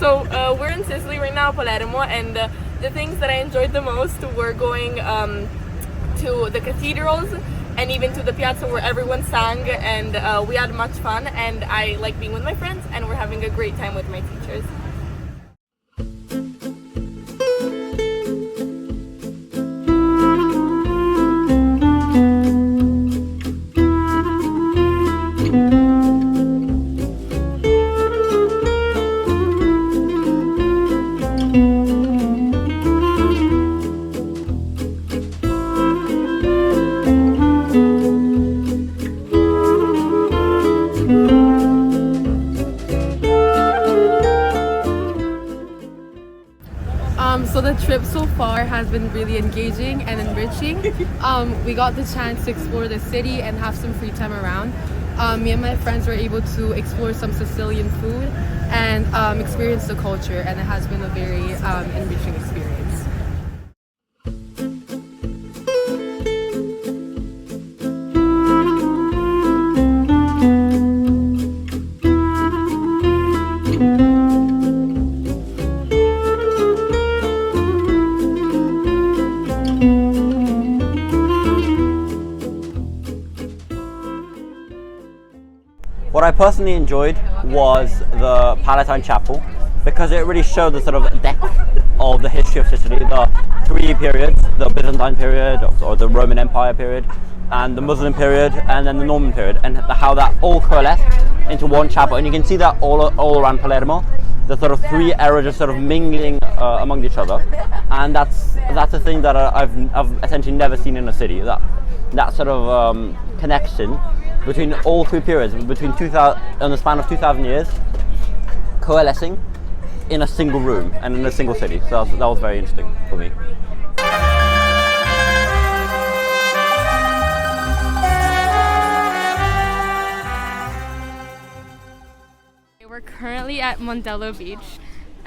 So we're in Sicily right now, Palermo, and the things that I enjoyed the most were going to the cathedrals and even to the piazza where everyone sang, and we had much fun, and I like being with my friends, and we're having a great time with my teachers. So the trip so far has been really engaging and enriching. We got the chance to explore the city and have some free time around. Me and my friends were able to explore some Sicilian food and experience the culture, and it has been a very enriching experience. What I personally enjoyed was the Palatine Chapel, because it really showed the sort of depth of the history of Sicily, the three periods, the Byzantine period or the Roman Empire period, and the Muslim period, and then the Norman period, and how that all coalesced into one chapel. And you can see that all around Palermo, the sort of three eras just sort of mingling among each other, and that's a thing that I've essentially never seen in a city. That sort of connection between all three periods, between 2000 in the span of 2,000 years, coalescing in a single room and in a single city. So that was very interesting for me. We're currently at Mondello Beach,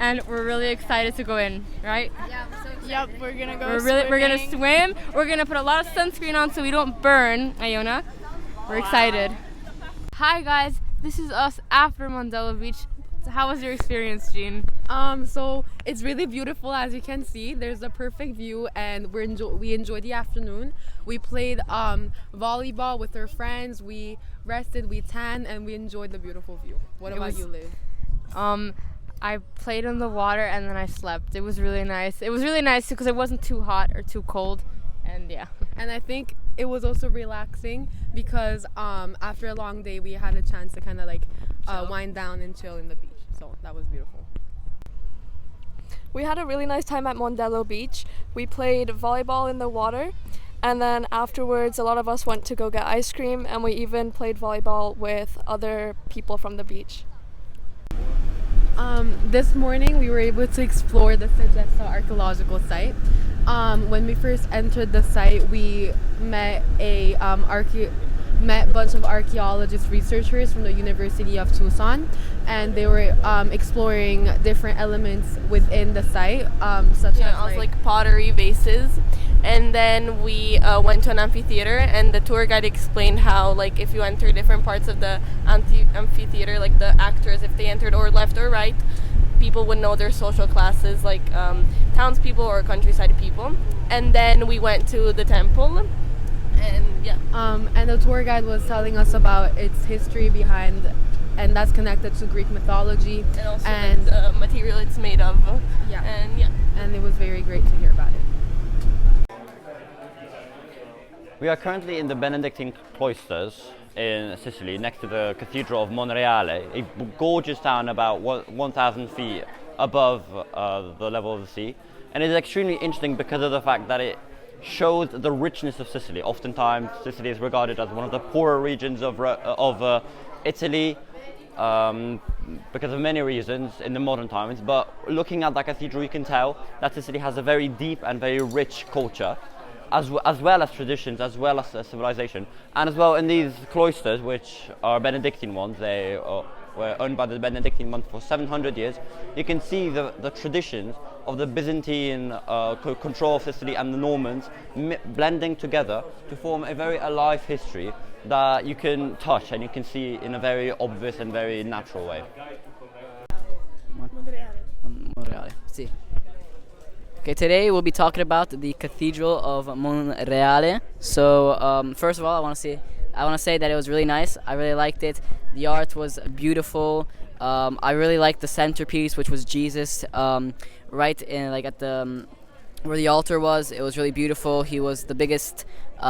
and we're really excited to go in, right? Yeah, we're so excited. Yep, we're gonna go We're gonna swim. We're gonna put a lot of sunscreen on so we don't burn, Iona. We're excited. Hi guys, this is us after Mondello Beach. So how was your experience, Jean? So it's really beautiful, as you can see. There's a perfect view, and we enjoyed the afternoon. We played volleyball with our friends. We rested, we tanned, and we enjoyed the beautiful view. What about you, Liv? I played in the water and then I slept. It was really nice. It was really nice because it wasn't too hot or too cold, and yeah. And I think it was also relaxing because after a long day we had a chance to kind of like wind down and chill in the beach. So that was beautiful. We had a really nice time at Mondello Beach. We played volleyball in the water, and then afterwards a lot of us went to go get ice cream, and we even played volleyball with other people from the beach. This morning we were able to explore the Sagessa archaeological site. When we first entered the site, we met a bunch of archaeologist researchers from the University of Tucson, and they were exploring different elements within the site, such as like pottery vases. And then we went to an amphitheater, and the tour guide explained how, like, if you enter different parts of the amphitheater, like the actors, if they entered or left or right, people would know their social classes, like townspeople or countryside people. And then we went to the temple, and yeah. And the tour guide was telling us about its history behind, and that's connected to Greek mythology. And also like, the material it's made of. Yeah. And yeah. And it was very great to hear about it. We are currently in the Benedictine cloisters in Sicily, next to the Cathedral of Monreale, a gorgeous town about 1,000 feet above the level of the sea. And it is extremely interesting because of the fact that it shows the richness of Sicily. Oftentimes, Sicily is regarded as one of the poorer regions of Italy because of many reasons in the modern times. But looking at that cathedral, you can tell that Sicily has a very deep and very rich culture, as well as traditions, as well as civilization. And as well in these cloisters, which are Benedictine ones, they were owned by the Benedictine monks for 700 years, you can see the traditions of the Byzantine control of Sicily and the Normans blending together to form a very alive history that you can touch and you can see in a very obvious and very natural way. See. Okay, today we'll be talking about the Cathedral of Monreale. So, first of all, I want to say that it was really nice. I really liked it. The art was beautiful. I really liked the centerpiece, which was Jesus, right in like at the where the altar was. It was really beautiful. He was the biggest, he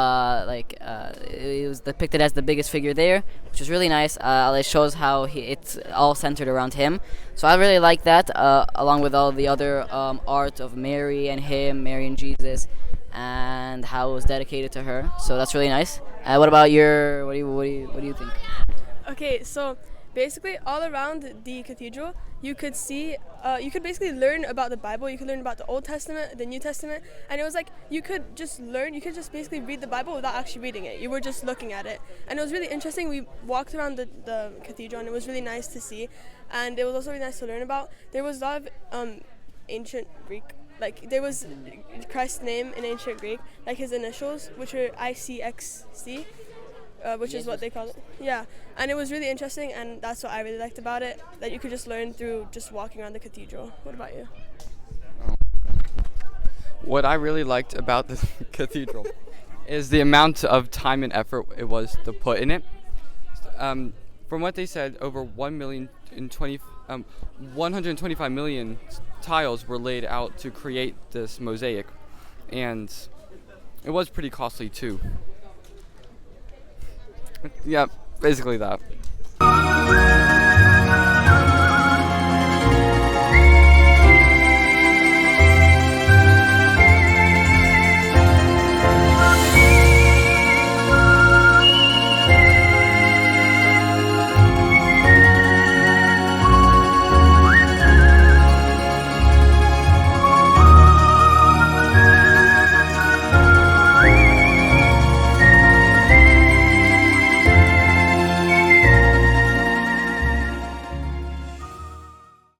was depicted as the biggest figure there, which was really nice. It shows how it's all centered around him. So I really like that, along with all the other art of Mary and him, Mary and Jesus, and how it was dedicated to her. So that's really nice. What about your? What do you think? Okay, so basically all around the cathedral you could see you could basically learn about the Bible. You could learn about the Old Testament, the New Testament, and it was like you could just basically read the Bible without actually reading it. You were just looking at it, and it was really interesting. We walked around the cathedral and it was really nice to see, and it was also really nice to learn about. There was a lot of ancient Greek, like there was Christ's name in ancient Greek, like his initials, which are ICXC. Which is what they call it. Yeah, and it was really interesting, and that's what I really liked about it, that you could just learn through just walking around the cathedral. What about you? What I really liked about the cathedral is the amount of time and effort it was to put in it. From what they said, over 125 million tiles were laid out to create this mosaic, and it was pretty costly too. Yeah, basically that.